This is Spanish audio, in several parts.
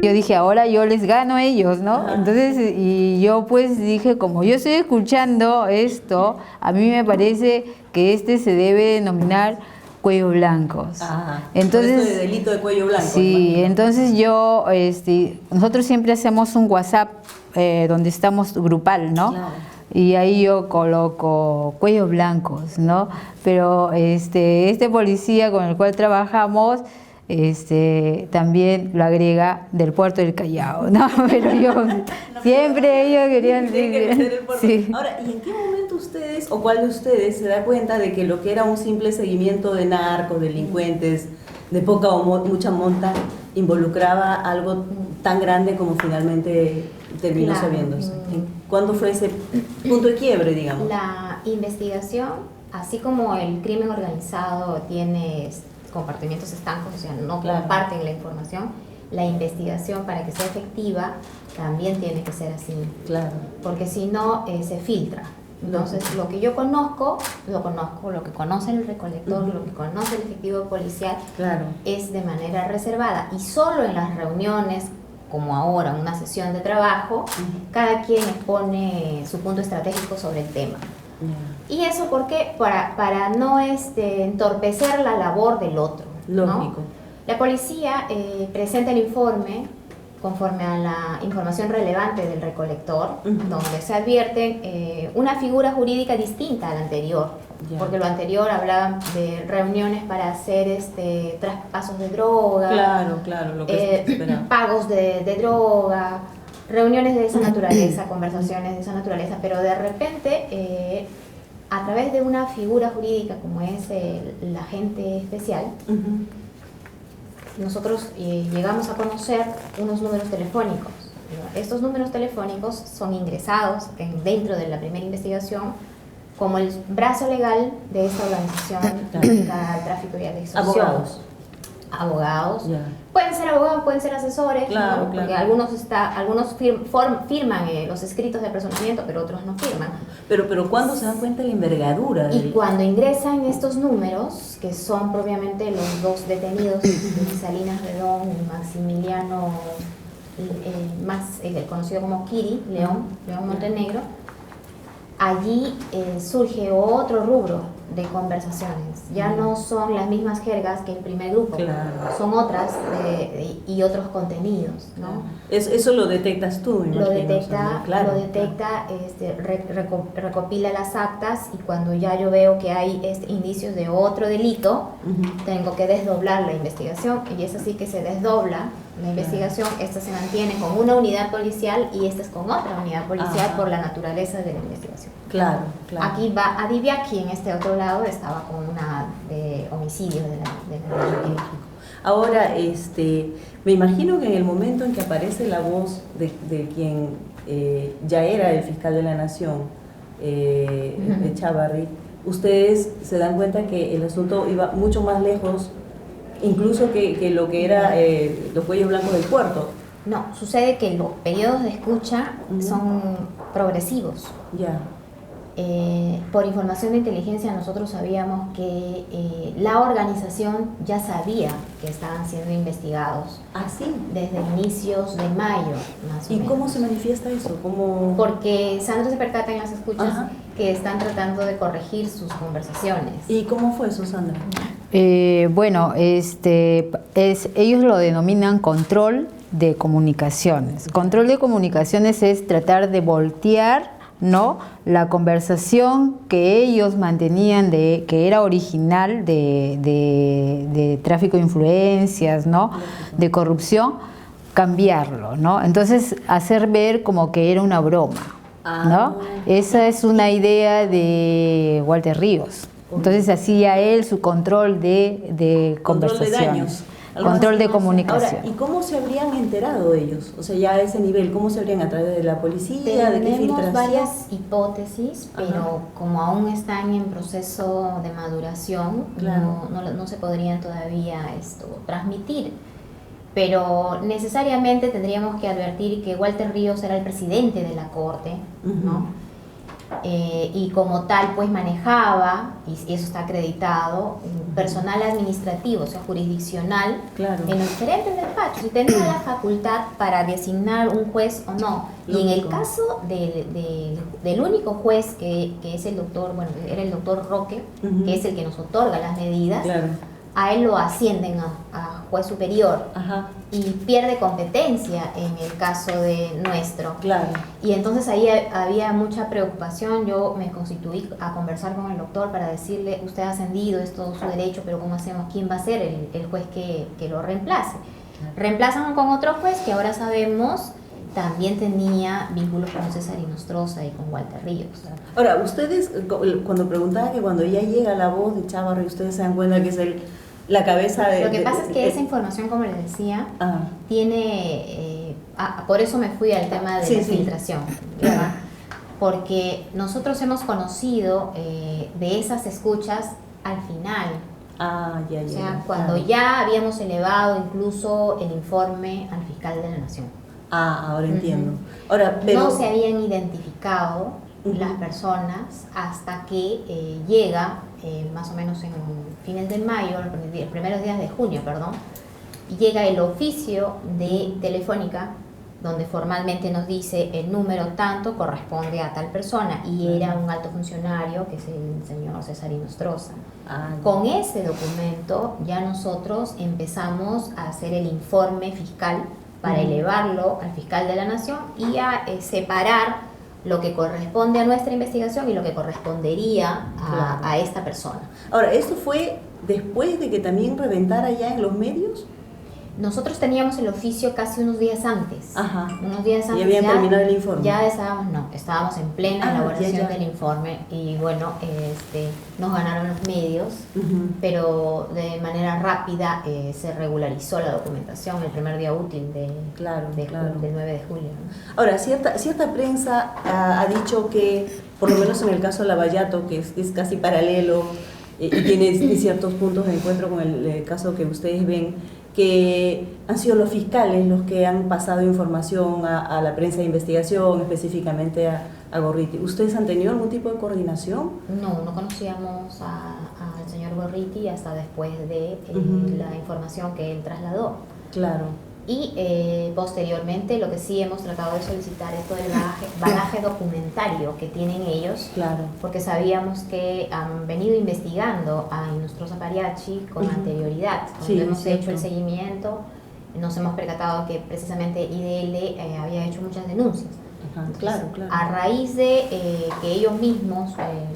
Yo dije, ahora yo les gano a ellos, ¿no? Ajá. Entonces, y yo pues dije, como yo estoy escuchando esto, a mí me parece que este se debe denominar cuello blancos. Ajá. Entonces, Por esto de delito de cuello blanco. sí, imagino. entonces yo, nosotros siempre hacemos un WhatsApp donde estamos grupal, ¿no? Claro. Y ahí yo coloco cuellos blancos, ¿no? Pero este policía con el cual trabajamos, también lo agrega del puerto del Callao, ¿no? Pero yo, siempre ellos querían Tienen que meter el puerto. sí. Ahora, ¿y en qué momento ustedes, o cuál de ustedes, se da cuenta de que lo que era un simple seguimiento de narcos, delincuentes, de poca o mucha monta, involucraba algo tan grande como finalmente terminó Claro. sabiéndose? ¿Cuándo fue ese punto de quiebre, digamos? La investigación, así como el crimen organizado tiene compartimientos estancos, o sea, no Claro. comparten la información, la investigación para que sea efectiva también tiene que ser así, Claro. porque si no se filtra. Entonces, lo que yo conozco, lo que conoce el recolector, lo que conoce el efectivo policial, Claro. es de manera reservada y solo en las reuniones, como ahora, una sesión de trabajo, cada quien expone su punto estratégico sobre el tema. Ya. Y eso porque para no entorpecer la labor del otro, ¿no? Lógico. La policía presenta el informe conforme a la información relevante del recolector, donde se advierte una figura jurídica distinta a la anterior, Ya. porque lo anterior hablaba de reuniones para hacer traspasos de droga, Claro, lo que se esperaba. pagos de droga, reuniones de esa naturaleza, conversaciones de esa naturaleza, pero de repente, a través de una figura jurídica como es el agente especial, nosotros llegamos a conocer unos números telefónicos. Estos números telefónicos son ingresados dentro de la primera investigación como el brazo legal de esta organización dedicada al tráfico y a la extorsión. Abogados. Ya. Pueden ser abogados, pueden ser asesores, Claro, ¿no? claro. Porque algunos firman los escritos de personamiento, pero otros no firman. Pero ¿cuándo se dan cuenta de la envergadura? Y cuando ingresan estos números, que son propiamente los dos detenidos de Salinas Redón y Maximiliano, el conocido como Kiri, León Montenegro, allí surge otro rubro de conversaciones. Ya no son las mismas jergas que el primer grupo, Claro. son otras y otros contenidos, ¿no? Eso lo detectas tú, me Lo imagino, detecta, claro. recopila las actas y cuando ya yo veo que hay indicios de otro delito, tengo que desdoblar la investigación y es así que se desdobla la investigación. Esta se mantiene con una unidad policial y esta es con otra unidad policial. Ajá. Por la naturaleza de la investigación. Claro. Aquí va a Diviaki, en este otro lado estaba con una de homicidio de la Ahora, me imagino que en el momento en que aparece la voz de quien ya era el fiscal de la Nación, Echavarri, ustedes se dan cuenta que el asunto iba mucho más lejos, incluso que lo que era los cuellos blancos del puerto. No, sucede que los periodos de escucha son progresivos. Ya. Por información de inteligencia nosotros sabíamos que la organización ya sabía que estaban siendo investigados ¿Ah, sí? desde inicios de mayo, más o ¿Y menos. cómo se manifiesta eso? ¿Cómo? Porque Sandro se percata en las escuchas Ajá. que están tratando de corregir sus conversaciones. ¿Y cómo fue eso, Sandra? Bueno, ellos lo denominan control de comunicaciones. Control de comunicaciones es tratar de voltear, ¿no?, la conversación que ellos mantenían que era original de tráfico de influencias, ¿no?, de corrupción, cambiarlo, ¿no? Entonces hacer ver como que era una broma, ¿no? Esa es una idea de Walter Ríos. Entonces hacía él su control de conversación. Control de daños. Control de comunicación. Ahora, ¿y cómo se habrían enterado ellos? O sea, ya a ese nivel, ¿cómo se habrían? ¿A través de la policía? ¿De qué Tenemos filtración? varias hipótesis, pero Ajá. como aún están en proceso de maduración, Claro. no se podrían todavía transmitir. Pero necesariamente tendríamos que advertir que Walter Ríos era el presidente de la Corte, ¿no? y como tal pues manejaba, y eso está acreditado, personal administrativo, o sea, jurisdiccional, Claro. en los diferentes despachos y tenía la facultad para designar un juez o no. Y en el Lógico. caso del único juez que es el doctor, bueno, era el doctor Roque, Ujú. que es el que nos otorga las medidas, Claro. a él lo ascienden a juez superior Ajá. y pierde competencia en el caso de nuestro. Claro. Y entonces ahí había mucha preocupación. Yo me constituí a conversar con el doctor para decirle, usted ha ascendido, es todo su derecho, pero ¿cómo hacemos? ¿Quién va a ser el juez que lo reemplace? Reemplazan con otro juez que ahora sabemos también tenía vínculos con César Inostroza y con Walter Ríos. Ahora, ustedes, cuando preguntaba que cuando ya llega la voz de Chávarri, ustedes se dan cuenta que es la cabeza de... Lo que pasa es que esa información, como les decía, Ah, tiene... por eso me fui al tema de Sí, la sí. filtración, ¿verdad? Porque nosotros hemos conocido de esas escuchas al final. ya, O ya. sea, ya. cuando ya habíamos elevado incluso el informe al fiscal de la Nación. Ahora entiendo. Ujú. Ahora, pero... No se habían identificado Ujú. las personas hasta que llega, más o menos en fines de mayo, los primeros días de junio, perdón, llega el oficio de Telefónica, donde formalmente nos dice el número tanto corresponde a tal persona, y era un alto funcionario, que es el señor César Inostroza. ya. Con ese documento ya nosotros empezamos a hacer el informe fiscal para Ujú. elevarlo al fiscal de la Nación y a separar lo que corresponde a nuestra investigación y lo que correspondería Claro. a esta persona. Ahora, ¿esto fue después de que también reventara ya en los medios? Nosotros teníamos el oficio casi unos días antes. Ajá. Unos días antes. Y habían terminado el informe. Ya estábamos en plena elaboración ya. del informe y bueno, nos ganaron los medios. Ujú. Pero de manera rápida se regularizó la documentación el primer día útil Claro, claro. del 9 de julio. ¿no? Ahora, cierta prensa ha dicho que, por lo menos en el caso de Lavallato, que es casi paralelo y tiene ciertos puntos de encuentro con el caso que ustedes ven, que han sido los fiscales los que han pasado información a la prensa de investigación, específicamente a Gorriti. ¿Ustedes han tenido algún tipo de coordinación? No conocíamos al señor Gorriti hasta después de Ujú. la información que él trasladó. Claro. Y posteriormente lo que sí hemos tratado de solicitar es todo el bagaje documentario que tienen ellos, Claro. porque sabíamos que han venido investigando a Inostroza Pariachi con Ujú. anterioridad. Cuando Sí, hemos cierto. hecho el seguimiento, nos hemos percatado que precisamente IDL había hecho muchas denuncias. Ajá, Entonces, claro, claro. A raíz de que ellos mismos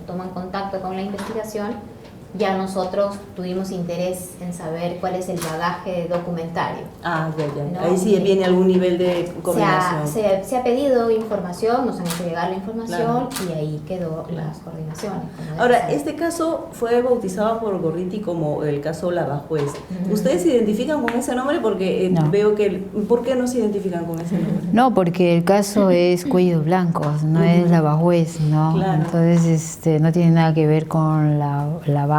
toman contacto con la investigación, ya nosotros tuvimos interés en saber cuál es el bagaje documentario. Ya. No, Ahí sí viene algún nivel de Se ha, coordinación. se ha pedido información, nos han hecho llegar la información Claro. y ahí quedó las coordinaciones. como debe Ahora, ser. este caso fue bautizado por Gorriti como el caso Lavajuez. Ujú. ¿Ustedes se identifican con ese nombre? Porque No. veo que... ¿Por qué no se identifican con ese nombre? No, porque el caso es Cuellos Blancos, no Ujú. es Lavajuez, ¿no? Claro. Entonces, no tiene nada que ver con la VAO,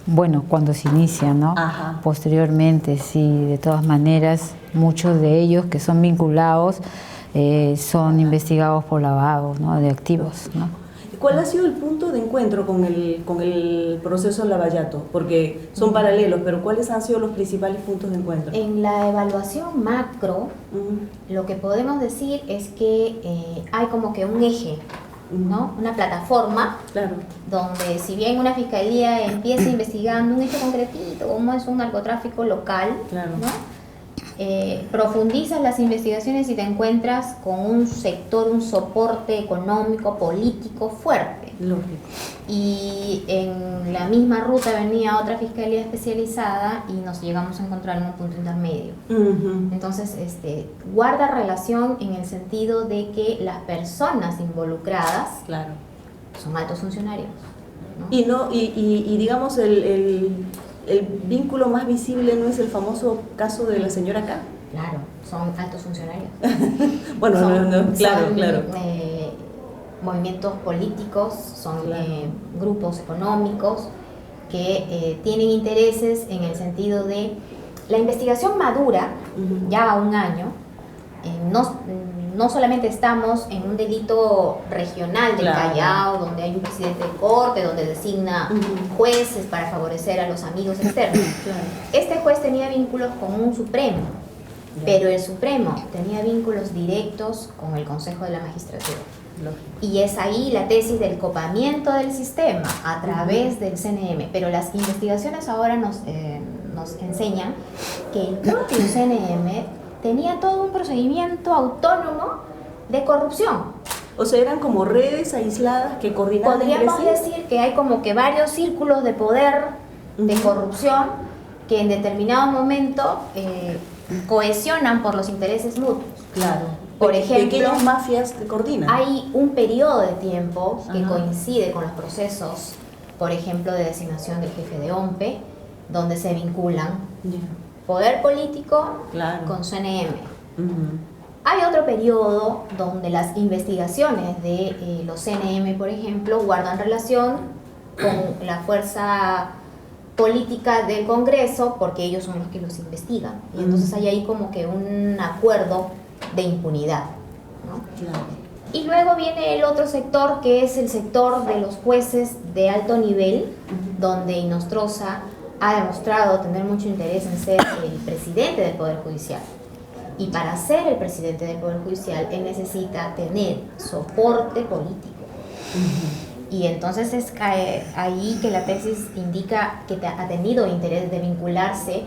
bueno, cuando se inicia, ¿no? Ajá. Posteriormente, sí, de todas maneras, muchos de ellos que son vinculados son investigados por la VAO, ¿no? De activos, ¿no? ¿Cuál ha sido el punto de encuentro con el proceso Lavallato? Porque son paralelos, pero ¿cuáles han sido los principales puntos de encuentro? En la evaluación macro, Ujú. lo que podemos decir es que hay como que un eje, ¿no? Una plataforma Claro. donde si bien una fiscalía empieza investigando un hecho concretito, como es un narcotráfico local, Claro. ¿no? Profundizas las investigaciones y te encuentras con un sector, un soporte económico, político fuerte. Lógico. Y en la misma ruta venía otra fiscalía especializada y nos llegamos a encontrar en un punto intermedio. Ujú. Entonces, guarda relación en el sentido de que las personas involucradas Claro. son altos funcionarios, ¿no? Y digamos, el vínculo más visible no es el famoso caso de la señora K. Claro, son altos funcionarios. Bueno, Son- claro, son, claro. Movimientos políticos, son Claro. grupos económicos que tienen intereses en el sentido de la investigación madura, Ujú. ya a un año, no solamente estamos en un delito regional del Claro. Callao, donde hay un presidente de corte, donde designa jueces para favorecer a los amigos externos. Claro. Este juez tenía vínculos con un Supremo, Ya. pero el Supremo tenía vínculos directos con el Consejo de la Magistratura. Lógico. Y es ahí la tesis del copamiento del sistema a través del CNM. Pero las investigaciones ahora nos enseñan que el propio CNM tenía todo un procedimiento autónomo de corrupción. O sea, eran como redes aisladas que coordinaban Podríamos entre sí. decir que hay como que varios círculos de poder, de Ujú. corrupción, que en determinado momento cohesionan por los intereses mutuos. Claro. Por ejemplo, pequeñas mafias que coordinan. Hay un periodo de tiempo que Ajá. coincide con los procesos, por ejemplo, de designación del jefe de OMPE, donde se vinculan Ya. poder político Claro. con CNM. Ujú. Hay otro periodo donde las investigaciones de los CNM, por ejemplo, guardan relación con la fuerza política del Congreso, porque ellos son los que los investigan. Y entonces hay ahí como que un acuerdo de impunidad, ¿no? Claro. Y luego viene el otro sector, que es el sector de los jueces de alto nivel, donde Inostroza ha demostrado tener mucho interés en ser el presidente del Poder Judicial. Y para ser el presidente del Poder Judicial, él necesita tener soporte político. Y entonces es ahí que la tesis indica que ha tenido interés de vincularse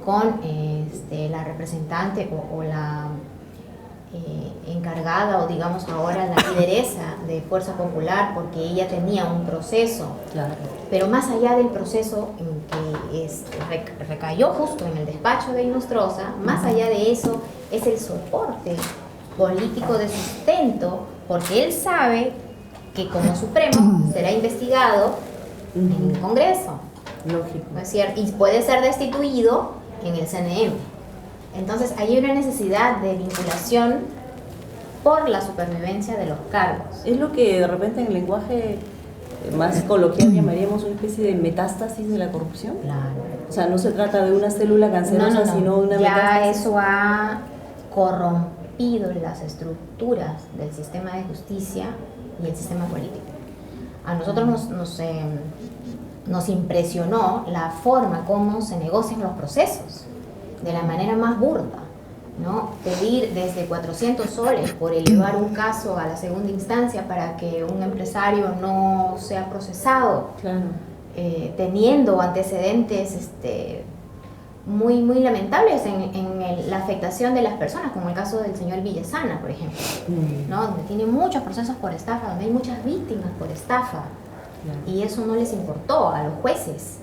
con la representante o la encargada, o digamos ahora la lideresa de Fuerza Popular, porque ella tenía un proceso. Claro. Pero más allá del proceso en que recayó justo en el despacho de Inostroza, más allá de eso es el soporte político de sustento, porque él sabe que como Supremo será investigado en el Congreso, Lógico. ¿no es cierto? Y puede ser destituido en el CNM. Entonces hay una necesidad de vinculación por la supervivencia de los cargos. Es lo que de repente en el lenguaje más coloquial llamaríamos una especie de metástasis de la corrupción. Claro. O sea, no se trata de una célula cancerosa, sino de una Ya metástasis. eso ha corrompido las estructuras del sistema de justicia y el sistema político. A nosotros nos impresionó la forma como se negocian los procesos, de la manera más burda, ¿no? Pedir desde 400 soles por elevar un caso a la segunda instancia para que un empresario no sea procesado, Claro. teniendo antecedentes muy lamentables en la afectación de las personas, como el caso del señor Villasana, por ejemplo, ¿no? Donde tiene muchos procesos por estafa, donde hay muchas víctimas por estafa, Claro. y eso no les importó a los jueces.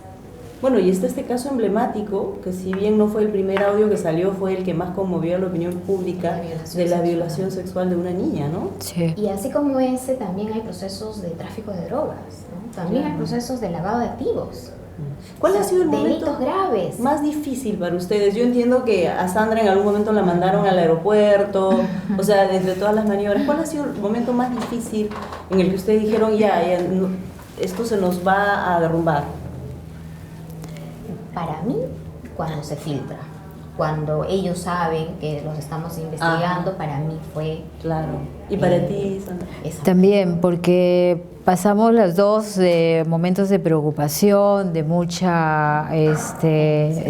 Bueno, y está este caso emblemático, que si bien no fue el primer audio que salió, fue el que más conmovió a la opinión pública de la violación sexual de una niña, ¿no? Sí. Y así como ese, también hay procesos de tráfico de drogas, ¿no? También hay procesos de lavado de activos. ¿Cuál ha sido el Delitos momento graves. más difícil para ustedes? Yo entiendo que a Sandra en algún momento la mandaron al aeropuerto, o sea, entre todas las maniobras. ¿Cuál ha sido el momento más difícil en el que ustedes dijeron, ya esto se nos va a derrumbar? Para mí, cuando se filtra, cuando ellos saben que los estamos investigando, para mí fue Claro. ¿Y para ti, Sandra? esa. También, porque pasamos los dos momentos de preocupación, de mucha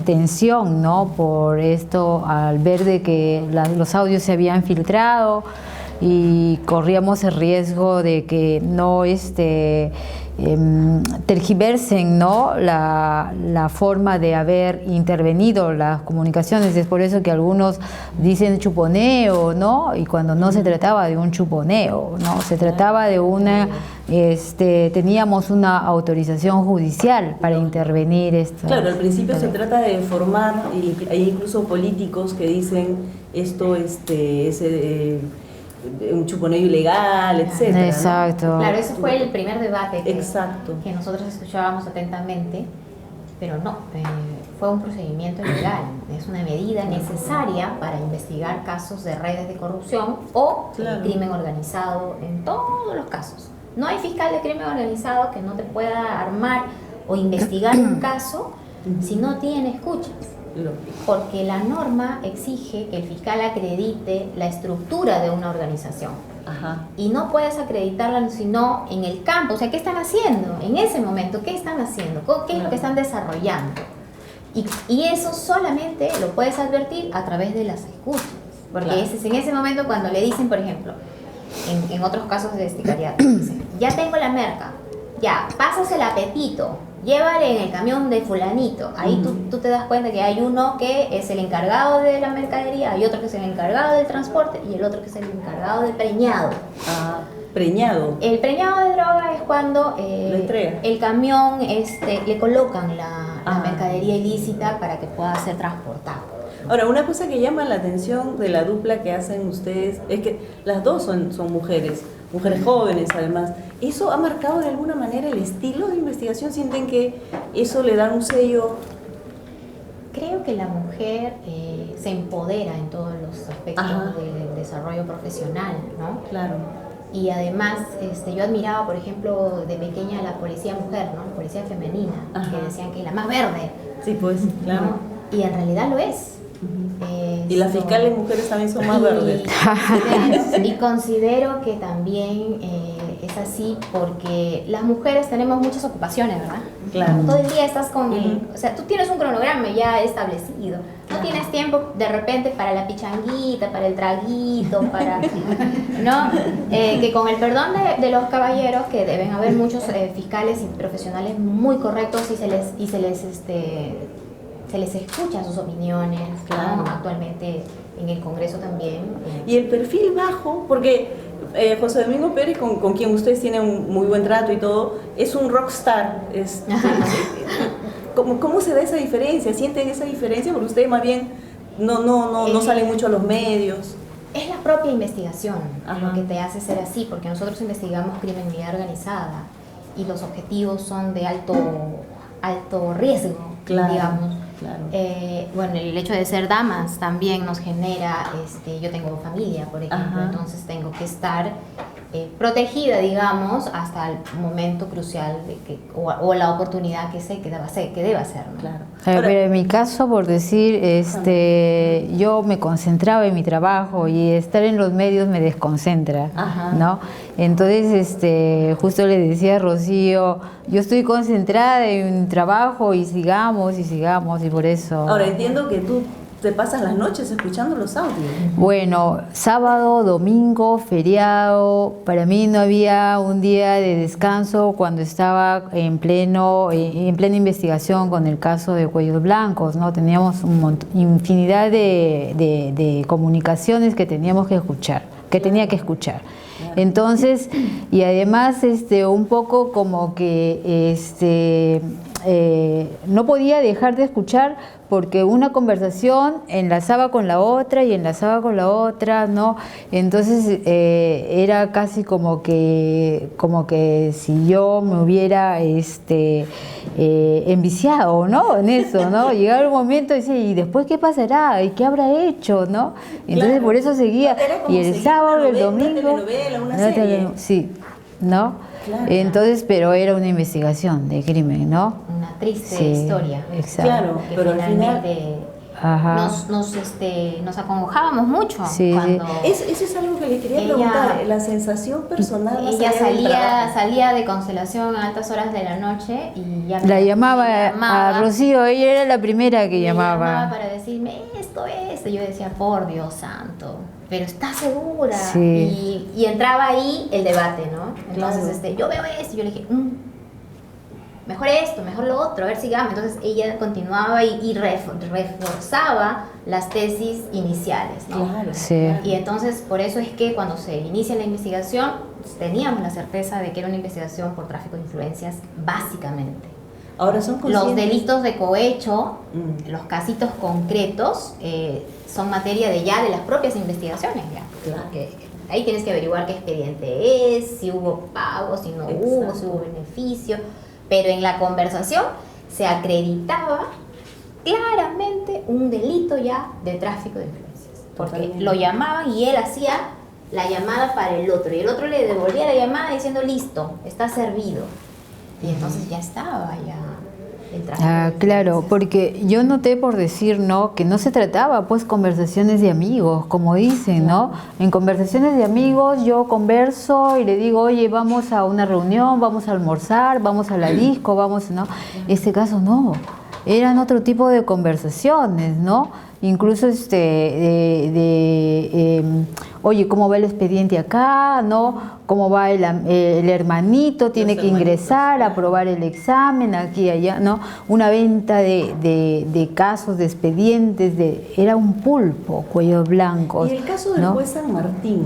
tensión, ¿no? Por esto, al ver de que los audios se habían filtrado y corríamos el riesgo de que no tergiversen, ¿no? la forma de haber intervenido las comunicaciones. Es por eso que algunos dicen chuponeo, ¿no? Y cuando no se trataba de un chuponeo, ¿no? Se trataba de una, teníamos una autorización judicial para intervenir esto. Claro, al principio se trata de formar, y hay incluso políticos que dicen esto es un chuponeo ilegal, etcétera, ¿no? Exacto. Claro, ese fue el primer debate Exacto. que nosotros escuchábamos atentamente, pero no, fue un procedimiento legal, es una medida necesaria para investigar casos de redes de corrupción o Claro. crimen organizado en todos los casos. No hay fiscal de crimen organizado que no te pueda armar o investigar un caso si no tiene escuchas. Lógico. Porque la norma exige que el fiscal acredite la estructura de una organización. Ajá. Y no puedes acreditarla sino en el campo. O sea, ¿qué están haciendo? En ese momento, ¿qué están haciendo? ¿Qué es lo que están desarrollando? Y eso solamente lo puedes advertir a través de las escuchas. Porque Claro. es en ese momento cuando le dicen, por ejemplo, en otros casos de sicariato, dicen, ya tengo la merca, ya, pásasela a Pepito, llévale en el camión de fulanito. Ahí tú te das cuenta que hay uno que es el encargado de la mercadería, hay otro que es el encargado del transporte y el otro que es el encargado del preñado. Ah, preñado. El preñado de droga es cuando Lo entrega. el camión le colocan la Ah. mercadería ilícita para que pueda ser transportado. Ahora, una cosa que llama la atención de la dupla que hacen ustedes es que las dos son mujeres jóvenes además. ¿Eso ha marcado de alguna manera el estilo de investigación? ¿Sienten que eso le da un sello? Creo que la mujer se empodera en todos los aspectos Ajá. del desarrollo profesional, ¿no? Claro. Y además, yo admiraba, por ejemplo, de pequeña la policía mujer, ¿no? La policía femenina, Ajá. que decían que es la más verde, Sí, pues, claro. ¿no? Y en realidad lo es. Y las Esto- fiscales mujeres también son más verdes. Y considero que también es así porque las mujeres tenemos muchas ocupaciones, ¿verdad? Claro. Todo el día estás con... Ujú. O sea, tú tienes un cronograma ya establecido. No Ajá. tienes tiempo de repente para la pichanguita, para el traguito, para... ¿no? Que con el perdón de los caballeros, que deben haber muchos fiscales y profesionales muy correctos y se les escucha sus opiniones, ¿no? Claro. Actualmente en el Congreso también. Y el perfil bajo, porque José Domingo Pérez, con quien ustedes tienen un muy buen trato y todo, es un rockstar. ¿Cómo se da esa diferencia? ¿Sienten esa diferencia? Porque ustedes más bien no salen mucho a los medios. Es la propia investigación Ajá. lo que te hace ser así, porque nosotros investigamos criminalidad organizada y los objetivos son de alto riesgo, Claro, digamos. claro. Bueno, el hecho de ser damas también nos genera, yo tengo familia, por ejemplo, Ajá. entonces tengo que estar protegida, digamos, hasta el momento crucial o la oportunidad que deba hacer, ¿no? Claro. Pero en mi caso, por decir, yo me concentraba en mi trabajo y estar en los medios me desconcentra, Ajá. ¿no? Entonces, justo le decía a Rocío, yo estoy concentrada en mi trabajo y sigamos, y por eso... Ahora, entiendo que tú te pasas las noches escuchando los audios. Bueno, sábado, domingo, feriado, para mí no había un día de descanso cuando estaba en plena investigación con el caso de Cuellos Blancos, ¿no? Teníamos infinidad de comunicaciones que teníamos que escuchar, que tenía que escuchar. Entonces, y además un poco como que no podía dejar de escuchar porque una conversación enlazaba con la otra y enlazaba con la otra, ¿no? Entonces era casi como que si yo me hubiera enviciado, ¿no? En eso, ¿no? Llegaba un momento y decía, ¿y después qué pasará? ¿Y qué habrá hecho? ¿no? Entonces Claro. por eso seguía. Era como Y el seguir sábado, una el novela, domingo. una telenovela, una serie. Sí, ¿no? Claro. Entonces, pero era una investigación de crimen, ¿no? Una triste Sí, historia. exacto. Claro, Que pero al final... finalmente Ajá. nos acongojábamos mucho Sí, cuando Eso es algo que le quería Ella- preguntar, la sensación personal más ella allá del trabajo. salía de Constelación a altas horas de la noche y ya La me llamaba llamaba, a Rocío, ella era la primera que me llamaba. para decirme esto. Y yo decía, por Dios santo, pero ¿estás segura? Sí. Y entraba ahí el debate, ¿no? Entonces, Claro. yo veo esto y yo le dije, mejor esto, mejor lo otro, a ver, sigamos. Entonces ella continuaba y reforzaba las tesis iniciales, ¿no? Claro. Sí. Y entonces por eso es que cuando se inicia la investigación teníamos la certeza de que era una investigación por tráfico de influencias básicamente. Ahora son conscientes. Los delitos de cohecho, Mm. los casitos concretos, son materia de las propias investigaciones ya. Claro. Que ahí tienes que averiguar qué expediente es, si hubo pago, si no hubo, Exacto. si hubo beneficio. Pero en la conversación se acreditaba claramente un delito ya de tráfico de influencias. Porque Totalmente. lo llamaban y él hacía la llamada para el otro. Y el otro le devolvía la llamada diciendo, listo, está servido. Y entonces ya estaba, ya. el tráfico Ah, de claro, influencias. porque yo noté por decir, ¿no? Que no se trataba, pues, conversaciones de amigos, como dicen, ¿no? En conversaciones de amigos yo converso y le digo, oye, vamos a una reunión, vamos a almorzar, vamos a la disco, vamos, ¿no? Este caso no, eran otro tipo de conversaciones, ¿no? Incluso oye, ¿cómo va el expediente acá? ¿No? ¿Cómo va el hermanito? Tiene Los que hermanitos, ingresar, claro. aprobar el examen, aquí y allá, ¿no? Una venta de casos, de expedientes, era un pulpo, cuellos blancos. Y el caso del ¿no? juez San Martín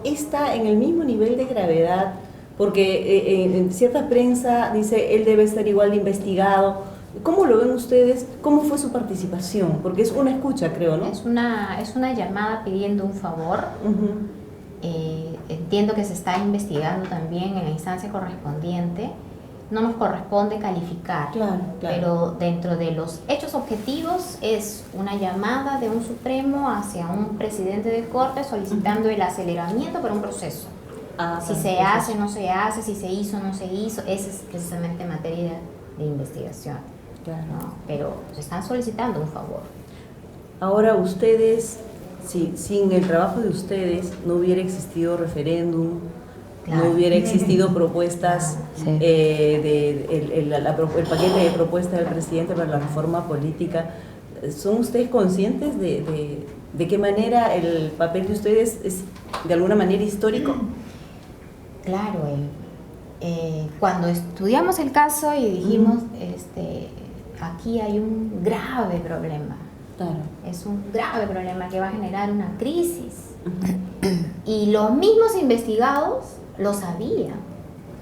está en el mismo nivel de gravedad, porque en cierta prensa dice él debe estar igual de investigado. ¿Cómo lo ven ustedes? ¿Cómo fue su participación? Porque es una escucha, creo, ¿no? Es una llamada pidiendo un favor. Ujú. Entiendo que se está investigando también en la instancia correspondiente. No nos corresponde calificar, Claro. pero dentro de los hechos objetivos es una llamada de un Supremo hacia un presidente de Corte solicitando el aceleramiento para un proceso. Si se hace, no se hace, si se hizo, no se hizo, esa es precisamente materia de investigación. Claro. ¿no? Pero se están solicitando un favor. Ahora ustedes, sin el trabajo de ustedes, no hubiera existido referéndum, Claro. no hubiera existido propuestas, Sí. el paquete de propuestas del presidente para la reforma política. ¿Son ustedes conscientes de qué manera el papel de ustedes es de alguna manera histórico? Claro, cuando estudiamos el caso y dijimos, aquí hay un grave problema, Claro. es un grave problema que va a generar una crisis. Y los mismos investigados lo sabían.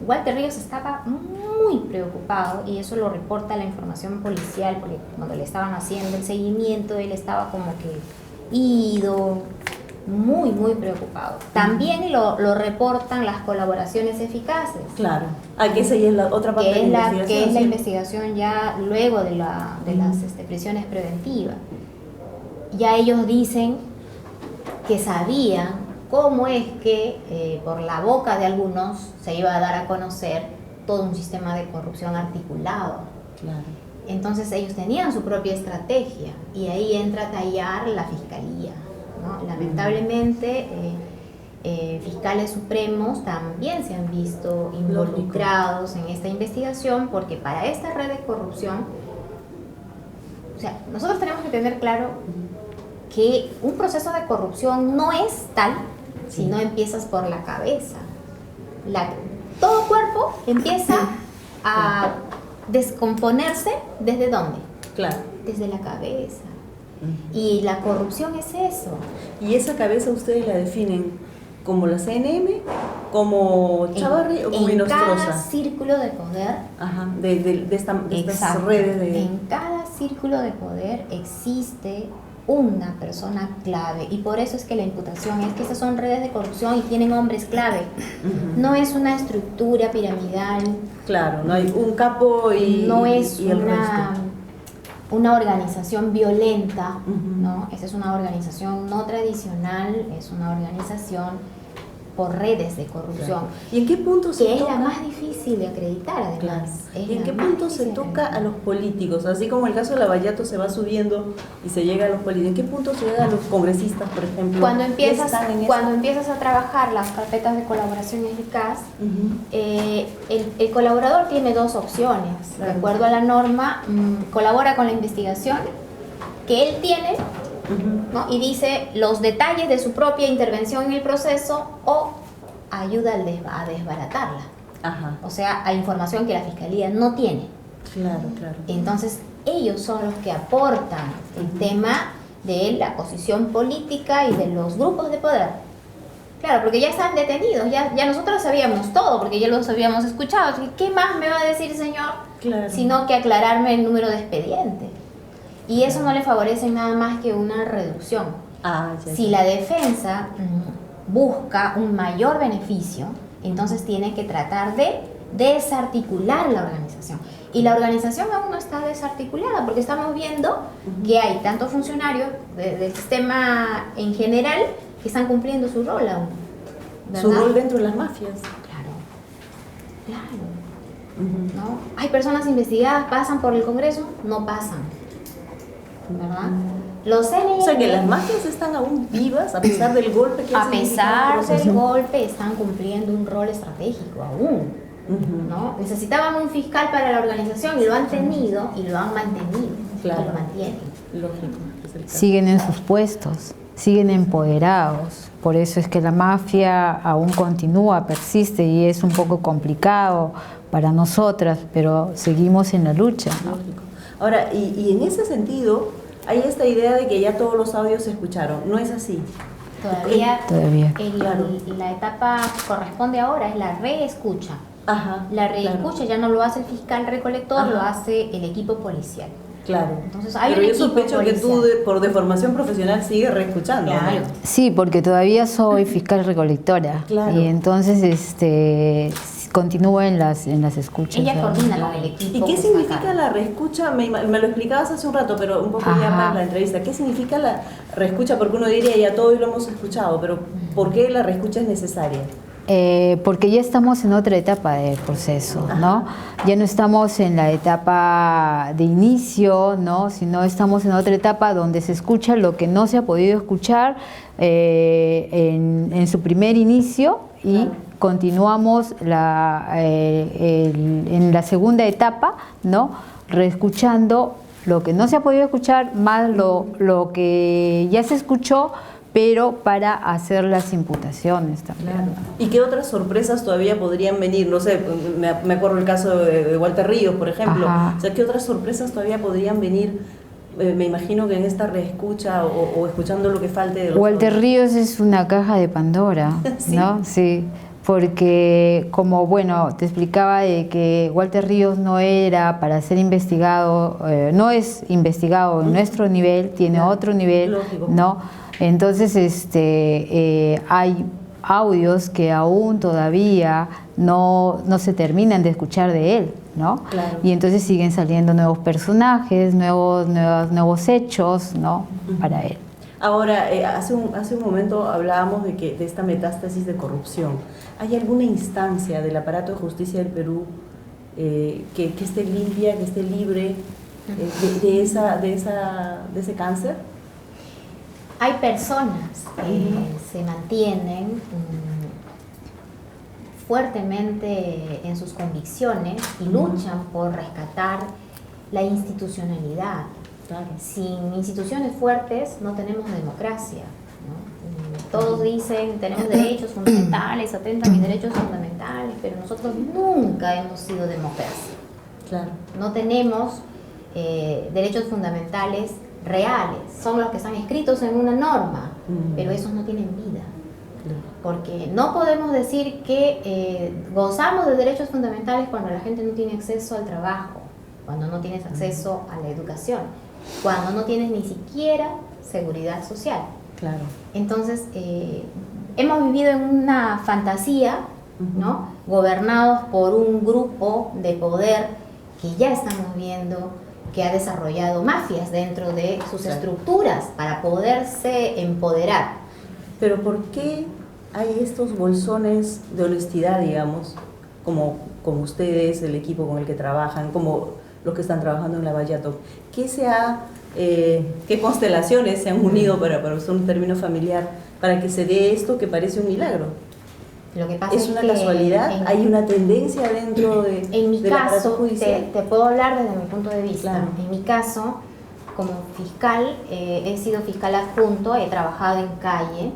Walter Ríos estaba muy preocupado y eso lo reporta la información policial, porque cuando le estaban haciendo el seguimiento, él estaba como que ido, muy, muy preocupado. También lo reportan las colaboraciones eficaces. Claro. Que esa ya es la otra parte de la investigación. Que es la ¿sí? investigación ya luego de las prisiones preventivas. Ya ellos dicen que sabían cómo es que por la boca de algunos se iba a dar a conocer todo un sistema de corrupción articulado. Claro. Entonces ellos tenían su propia estrategia y ahí entra a tallar la fiscalía, ¿no? Lamentablemente fiscales supremos también se han visto involucrados en esta investigación, porque para esta red de corrupción, o sea, nosotros tenemos que tener claro que un proceso de corrupción no es tal si no empiezas por la cabeza. Todo cuerpo empieza a descomponerse, ¿desde dónde? Claro. Desde la cabeza. Y la corrupción es eso. ¿Y esa cabeza ustedes la definen como la CNM, como Chávarri o como en cada Inostroza? círculo de poder, Ajá, de estas exacto, redes de... en cada círculo de poder existe una persona clave, y por eso es que la imputación es que esas son redes de corrupción y tienen hombres clave. No es una estructura piramidal. Claro, no hay un capo y no es y el resto. una organización violenta, Ujú. ¿no? Esa es una organización no tradicional, es una organización por redes de corrupción. Claro. ¿Y en qué punto se Que es toca? la más difícil de acreditar, además. Claro. Es ¿Y en la qué más punto se difícil de toca a acreditar. los políticos? Así como el caso de Lavallato se va subiendo y se llega a los políticos. ¿En qué punto se llega a los congresistas, por ejemplo? Cuando ¿Ya empiezas, están en eso? cuando empiezas a trabajar las carpetas de colaboración eficaz, el colaborador tiene dos opciones. Claro. De acuerdo a la norma, colabora con la investigación que él tiene, ¿no? Y dice los detalles de su propia intervención en el proceso, o ayuda a desbaratarla. Ajá, O sea, a información que la fiscalía no tiene. claro, claro. Entonces, ellos son los que aportan el tema de la posición política y de los grupos de poder. Claro, porque ya están detenidos, ya nosotros sabíamos todo, porque ya los habíamos escuchado. Así que, ¿qué más me va a decir, señor? Claro. Sino que aclararme el número de expediente. Y eso no le favorece nada más que una reducción. Si la defensa busca un mayor beneficio, entonces tiene que tratar de desarticular la organización. Y la organización aún no está desarticulada, porque estamos viendo que hay tantos funcionarios del sistema en general que están cumpliendo su rol aún, ¿verdad? Su rol dentro de las mafias. Claro, claro. ¿no? Hay personas investigadas, pasan por el Congreso, no pasan, ¿verdad? Los CNI, O sea que las mafias están aún vivas a pesar del golpe que a ha significado el pesar del proceso. golpe, están cumpliendo un rol estratégico aún, ¿no? Necesitaban un fiscal para la organización y lo han tenido y lo han mantenido, Claro. y lo mantienen. Lógico, es el caso. Siguen en sus puestos, siguen empoderados. Por eso es que la mafia aún continúa, persiste y es un poco complicado para nosotras, pero seguimos en la lucha, ¿no? Lógico. Ahora, y en ese sentido, hay esta idea de que ya todos los audios se escucharon. No es así. Todavía, Todavía. Claro. la etapa que corresponde ahora es la reescucha. Ajá. La reescucha ya no lo hace el fiscal recolector, Ajá. lo hace el equipo policial. Claro. Entonces, hay Pero un yo equipo sospecho que tú, policial. por deformación profesional, sigues reescuchando. ¿no? Claro. Sí, porque todavía soy fiscal recolectora. Claro. Y entonces continúo en las escuchas. Ella ¿no? coordina con el equipo. ¿Y qué que significa saca. la reescucha? Me lo explicabas hace un rato, pero un poco ya Ajá. para la entrevista. ¿Qué significa la reescucha? Porque uno diría, ya todo lo hemos escuchado, pero ¿por qué la reescucha es necesaria? Porque ya estamos en otra etapa del proceso, ¿no? Ya no estamos en la etapa de inicio, ¿no? Sino estamos en otra etapa donde se escucha lo que no se ha podido escuchar en su primer inicio y Claro. continuamos en la segunda etapa, ¿no? Reescuchando lo que no se ha podido escuchar, más lo que ya se escuchó, pero para hacer las imputaciones también. Claro. ¿Y qué otras sorpresas todavía podrían venir? No sé, me acuerdo el caso de Walter Ríos, por ejemplo. Ajá. O sea, ¿qué otras sorpresas todavía podrían venir? Me imagino que en esta reescucha o escuchando lo que falte de los Walter audios. Ríos es una caja de Pandora, Sí. ¿no? Sí, porque como, bueno, te explicaba de que Walter Ríos no era para ser investigado, no es investigado en nuestro nivel, tiene Claro. otro nivel, Lógico. ¿no? Entonces, hay audios que aún todavía no se terminan de escuchar de él, ¿no? Claro. Y entonces siguen saliendo nuevos personajes, nuevos hechos, ¿no? Para él. Ahora, hace un momento hablábamos de esta metástasis de corrupción. ¿Hay alguna instancia del aparato de justicia del Perú que esté limpia, que esté libre de ese cáncer? Hay personas que se mantienen fuertemente en sus convicciones y luchan por rescatar la institucionalidad. Claro. Sin instituciones fuertes no tenemos democracia, ¿no? Todos dicen tenemos derechos fundamentales, atentan mis derechos fundamentales, pero nosotros nunca hemos sido democracia. Claro. No tenemos derechos fundamentales reales, son los que están escritos en una norma, pero esos no tienen vida. Porque no podemos decir que gozamos de derechos fundamentales cuando la gente no tiene acceso al trabajo, cuando no tienes acceso a la educación, cuando no tienes ni siquiera seguridad social. Claro. Entonces, hemos vivido en una fantasía, ¿no? Gobernados por un grupo de poder que ya estamos viendo que ha desarrollado mafias dentro de sus estructuras para poderse empoderar. Pero ¿por qué hay estos bolsones de honestidad, digamos, como ustedes, el equipo con el que trabajan, como los que están trabajando en la Vallato? ¿Qué constelaciones se han unido, para usar un término familiar, para que se dé esto que parece un milagro? Lo que pasa ¿Es una que casualidad? ¿Hay una tendencia dentro en mi del aparato caso, judicial? te puedo hablar desde mi punto de vista. Claro. En mi caso, como fiscal, he sido fiscal adjunto, he trabajado en calle,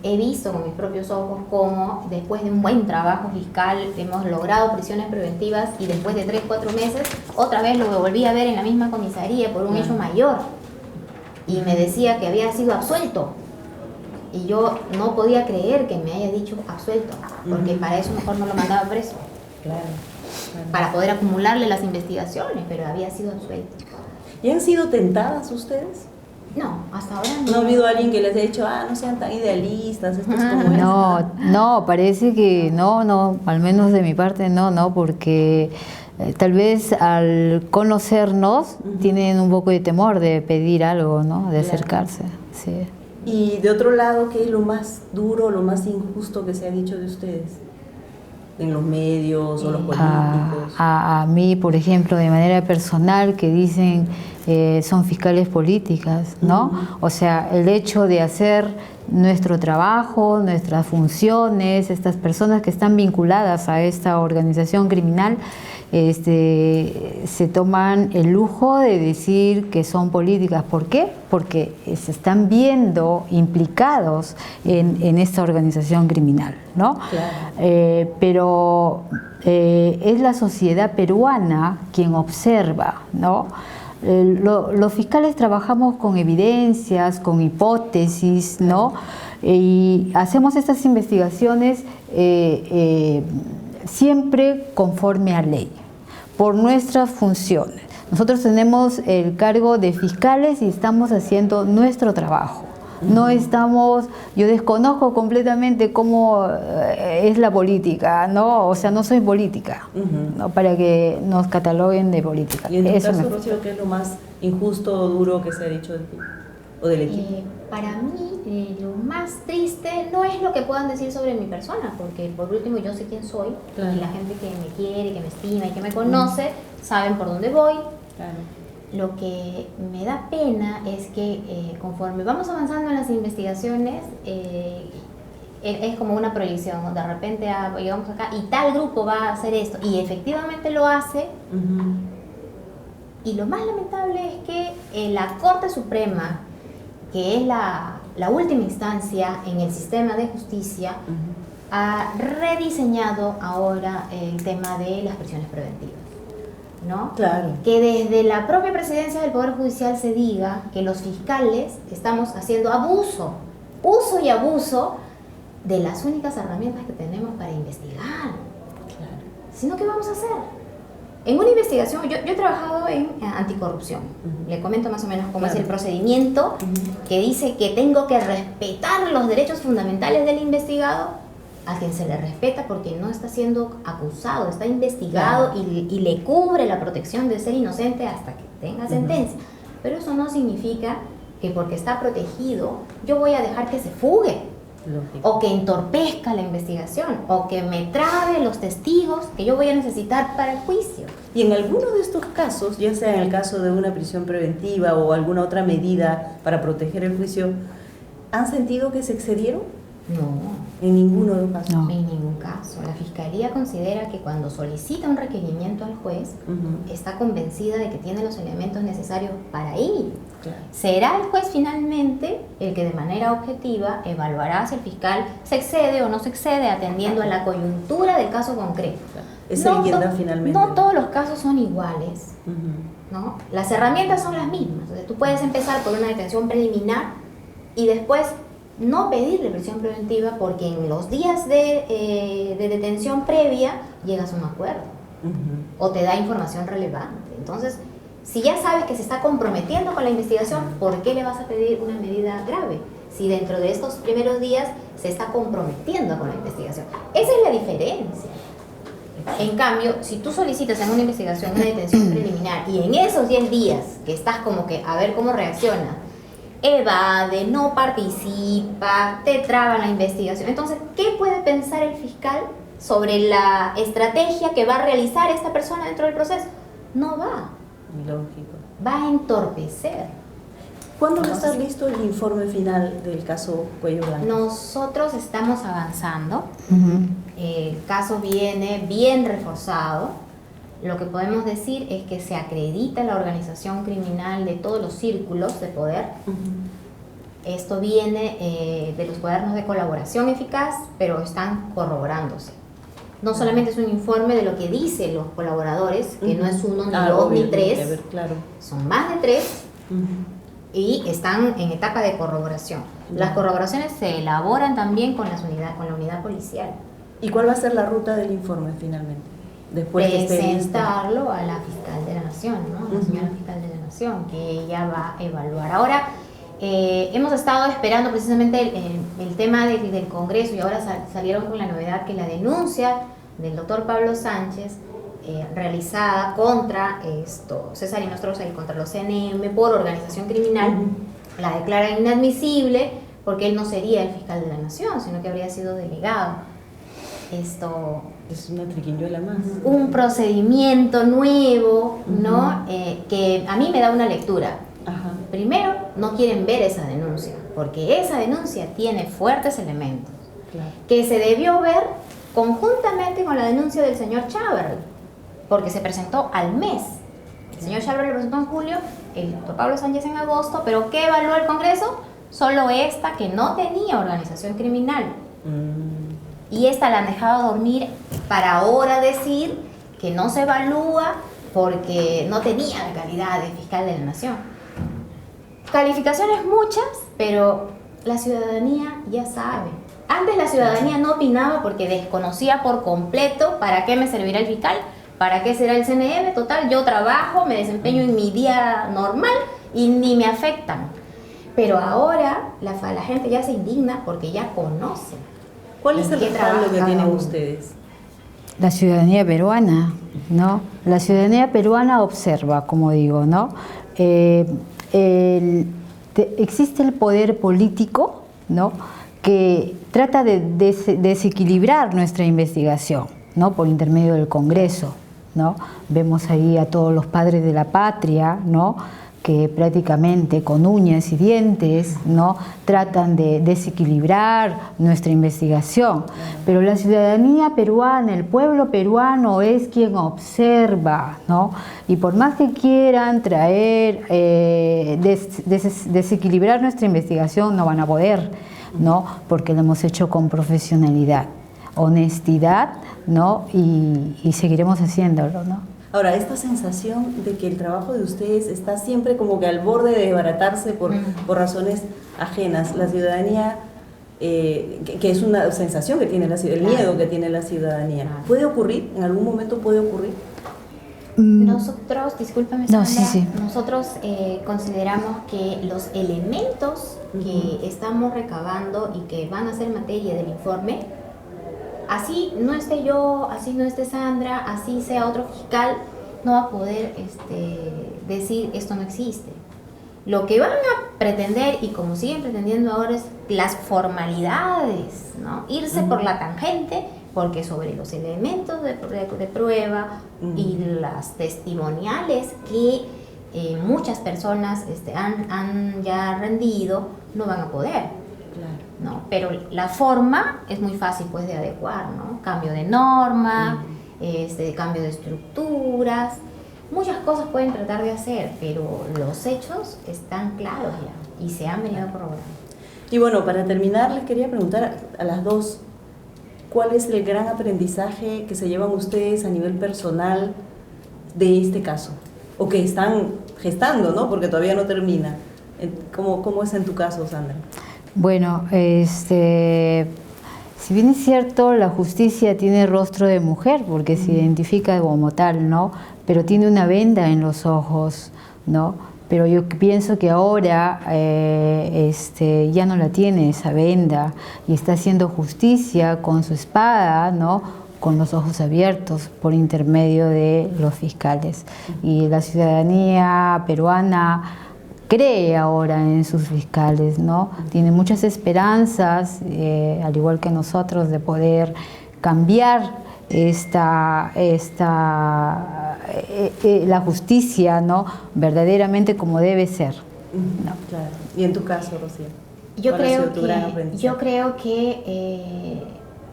he visto con mis propios ojos cómo después de un buen trabajo fiscal hemos logrado prisiones preventivas y después de 3-4 meses otra vez lo volví a ver en la misma comisaría por un hecho mayor y me decía que había sido absuelto. Y yo no podía creer que me haya dicho absuelto, porque para eso mejor no lo mandaba preso, Claro. para poder acumularle las investigaciones, pero había sido absuelto. ¿Y han sido tentadas ustedes? No, hasta ahora ¿No ha habido alguien que les haya dicho, no sean tan idealistas, esto es como es? No, parece que no, al menos de mi parte no, porque tal vez al conocernos tienen un poco de temor de pedir algo, ¿no? De acercarse, sí. Y de otro lado, ¿qué es lo más duro, lo más injusto que se ha dicho de ustedes? en los medios o los políticos? A mí, por ejemplo, de manera personal, que dicen son fiscales políticas, ¿no? O sea, el hecho de hacer nuestro trabajo, nuestras funciones, estas personas que están vinculadas a esta organización criminal, se toman el lujo de decir que son políticas. ¿Por qué? Porque se están viendo implicados en esta organización criminal, ¿no? Claro. Pero es la sociedad peruana quien observa, ¿no? Los fiscales trabajamos con evidencias, con hipótesis, ¿no? Y hacemos estas investigaciones siempre conforme a ley, por nuestras funciones. Nosotros tenemos el cargo de fiscales y estamos haciendo nuestro trabajo. No estamos, yo desconozco completamente cómo es la política, ¿no? O sea, no soy política, ¿no? Para que nos cataloguen de política. Y en tu Eso caso, Rocío, ¿qué es lo más injusto o duro que se ha dicho de ti o del equipo? Para mí, lo más triste no es lo que puedan decir sobre mi persona, porque por último yo sé quién soy, Claro. y la gente que me quiere, que me estima y que me conoce, saben por dónde voy. Claro. Lo que me da pena es que conforme vamos avanzando en las investigaciones, es como una proyección, ¿no? De repente llegamos acá y tal grupo va a hacer esto, y efectivamente lo hace. Y lo más lamentable es que la Corte Suprema, que es la última instancia en el sistema de justicia, ha rediseñado ahora el tema de las prisiones preventivas, ¿no? Claro. Que desde la propia presidencia del Poder Judicial se diga que los fiscales estamos haciendo uso y abuso de las únicas herramientas que tenemos para investigar. Claro. Sino, ¿qué vamos a hacer? En una investigación, yo he trabajado en anticorrupción. Le comento más o menos cómo es el procedimiento, que dice que tengo que respetar los derechos fundamentales del investigado, a quien se le respeta porque no está siendo acusado, está investigado, y le cubre la protección de ser inocente hasta que tenga sentencia. Pero eso no significa que porque está protegido yo voy a dejar que se fugue. Lógico. O que entorpezca la investigación, o que me trabe los testigos que yo voy a necesitar para el juicio. Y en alguno de estos casos, ya sea en el caso de una prisión preventiva o alguna otra medida para proteger el juicio, ¿han sentido que se excedieron? No, En ninguno de los casos. No. en ningún caso. La Fiscalía considera que cuando solicita un requerimiento al juez, está convencida de que tiene los elementos necesarios para ir. Claro. Será el juez finalmente el que de manera objetiva evaluará si el fiscal se excede o no se excede, atendiendo a la coyuntura del caso concreto. Es No leyenda to- finalmente. No todos los casos son iguales, ¿no? Las herramientas son las mismas. Entonces, tú puedes empezar por una detención preliminar y después no pedirle prisión preventiva porque en los días de detención previa llegas a un acuerdo o te da información relevante. Entonces, si ya sabes que se está comprometiendo con la investigación, ¿por qué le vas a pedir una medida grave? Si dentro de estos primeros días se está comprometiendo con la investigación. Esa es la diferencia. En cambio, si tú solicitas en una investigación una detención preliminar y en esos 10 días que estás como que a ver cómo reacciona, evade, no participa, te traba la investigación, entonces, ¿qué puede pensar el fiscal sobre la estrategia que va a realizar esta persona dentro del proceso? No va, Lógico. va a entorpecer. ¿Cuándo va a estar listo el informe final del caso Cuello Blanco? Nosotros estamos avanzando. El caso viene bien reforzado. Lo que podemos decir es que se acredita la organización criminal de todos los círculos de poder. Esto viene de los cuadernos de colaboración eficaz, pero están corroborándose. No solamente es un informe de lo que dicen los colaboradores, que no es uno, ni dos, obvio, ni tiene que tres, haber, claro. son más de 3 y están en etapa de corroboración. Las corroboraciones se elaboran también con la unidad policial. ¿Y cuál va a ser la ruta del informe finalmente? Después que esté listo. Presentarlo a la fiscal de la Nación, ¿no? La señora fiscal de la Nación, que ella va a evaluar. Ahora, hemos estado esperando precisamente el tema del Congreso y ahora salieron con la novedad que la denuncia del doctor Pablo Sánchez, realizada contra César Inostroza y contra los CNM por organización criminal, la declara inadmisible porque él no sería el fiscal de la Nación, sino que habría sido delegado. Es una triquiñuela más. un procedimiento nuevo, ¿no? Que a mí me da una lectura. Ajá. Primero, no quieren ver esa denuncia, porque esa denuncia tiene fuertes elementos, Claro. que se debió ver conjuntamente con la denuncia del señor Chávarri, porque se presentó al mes. El señor Chávarri lo presentó en julio, el doctor Pablo Sánchez en agosto, pero ¿qué evaluó el Congreso? Solo esta, que no tenía organización criminal. Y esta la han dejado dormir para ahora decir que no se evalúa porque no tenía la calidad de fiscal de la nación. Calificaciones muchas, pero la ciudadanía ya sabe. Antes la ciudadanía no opinaba porque desconocía por completo para qué me servirá el fiscal, para qué será el CNM. Total, yo trabajo, me desempeño en mi día normal y ni me afectan. Pero ahora la gente ya se indigna porque ya conoce. ¿Cuál es el ¿En qué respaldo que trabaja tienen uno? ustedes? La ciudadanía peruana, ¿no? La ciudadanía peruana observa, como digo, ¿no? Existe el poder político, ¿no? Que trata de desequilibrar nuestra investigación, ¿no? Por intermedio del Congreso, ¿no? Vemos ahí a todos los padres de la patria, ¿no? Que prácticamente con uñas y dientes, ¿no? Tratan de desequilibrar nuestra investigación. Pero la ciudadanía peruana, el pueblo peruano es quien observa, ¿no? Y por más que quieran traer, desequilibrar nuestra investigación, no van a poder, ¿no? Porque lo hemos hecho con profesionalidad, honestidad, ¿no? Y seguiremos haciéndolo, ¿no? Ahora, esta sensación de que el trabajo de ustedes está siempre como que al borde de desbaratarse por razones ajenas, la ciudadanía, que es una sensación que tiene el miedo que tiene la ciudadanía, ¿puede ocurrir? ¿En algún momento puede ocurrir? Nosotros, discúlpame, No, Sandra, sí. nosotros consideramos que los elementos que estamos recabando y que van a ser materia del informe, así no esté yo, así no esté Sandra, así sea otro fiscal, no va a poder decir esto no existe. Lo que van a pretender, y como siguen pretendiendo ahora, es las formalidades, ¿no? Irse por la tangente, porque sobre los elementos de prueba y las testimoniales que muchas personas han ya rendido, no van a poder. Claro. ¿No? Pero la forma es muy fácil pues de adecuar, ¿no? Cambio de norma, cambio de estructuras, muchas cosas pueden tratar de hacer, pero los hechos están claros ya y se han venido corroborando. Y bueno, para terminar, les quería preguntar a las dos, ¿cuál es el gran aprendizaje que se llevan ustedes a nivel personal de este caso? O que están gestando, ¿no? Porque todavía no termina. ¿Cómo es en tu caso, Sandra? Bueno, si bien es cierto, la justicia tiene rostro de mujer, porque se identifica como tal, ¿no? Pero tiene una venda en los ojos, ¿no? Pero yo pienso que ahora ya no la tiene esa venda y está haciendo justicia con su espada, ¿no? Con los ojos abiertos por intermedio de los fiscales. Y la ciudadanía peruana cree ahora en sus fiscales, ¿no? Tiene muchas esperanzas, al igual que nosotros, de poder cambiar la justicia, ¿no? Verdaderamente como debe ser, ¿no? Claro. ¿Y en tu caso, Rocío? Yo ¿Cuál ha sido tu gran creo aprendizaje? que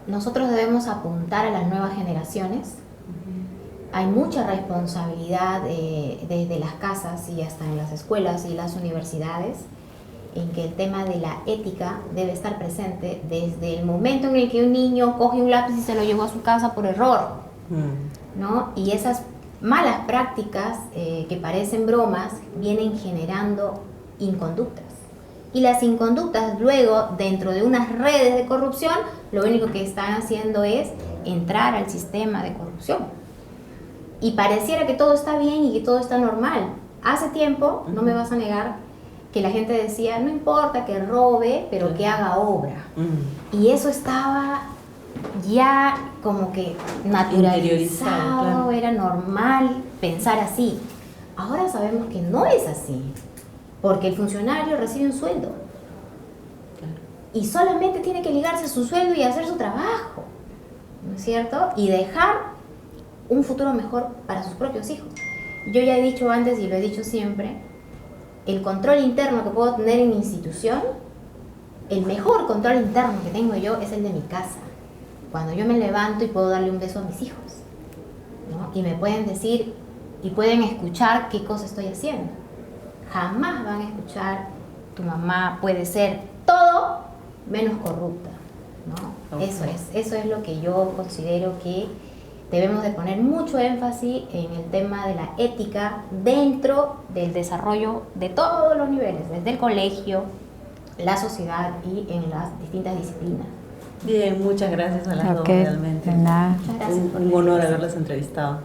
nosotros debemos apuntar a las nuevas generaciones. Hay mucha responsabilidad desde las casas y hasta en las escuelas y las universidades, en que el tema de la ética debe estar presente desde el momento en el que un niño coge un lápiz y se lo llevó a su casa por error, ¿no? Y esas malas prácticas que parecen bromas vienen generando inconductas. Y las inconductas luego, dentro de unas redes de corrupción, lo único que están haciendo es entrar al sistema de corrupción. Y pareciera que todo está bien y que todo está normal. Hace tiempo, no me vas a negar, que la gente decía, no importa que robe, pero que haga obra. Y eso estaba ya como que naturalizado, claro. Era normal pensar así. Ahora sabemos que no es así, porque el funcionario recibe un sueldo. Claro. Y solamente tiene que ligarse a su sueldo y hacer su trabajo, ¿no es cierto? Y dejar un futuro mejor para sus propios hijos. Yo ya he dicho antes y lo he dicho siempre, el control interno que puedo tener en mi institución, el mejor control interno que tengo yo es el de mi casa. Cuando yo me levanto y puedo darle un beso a mis hijos, ¿no? Y me pueden decir y pueden escuchar qué cosa estoy haciendo. Jamás van a escuchar, tu mamá puede ser todo menos corrupta, ¿no? Okay. Eso es lo que yo considero que debemos de poner mucho énfasis en el tema de la ética dentro del desarrollo de todos los niveles, desde el colegio, la sociedad y en las distintas disciplinas. Bien, muchas gracias a las dos Ok, realmente. de nada. Muchas gracias por Un la honor invitación. haberlas entrevistado.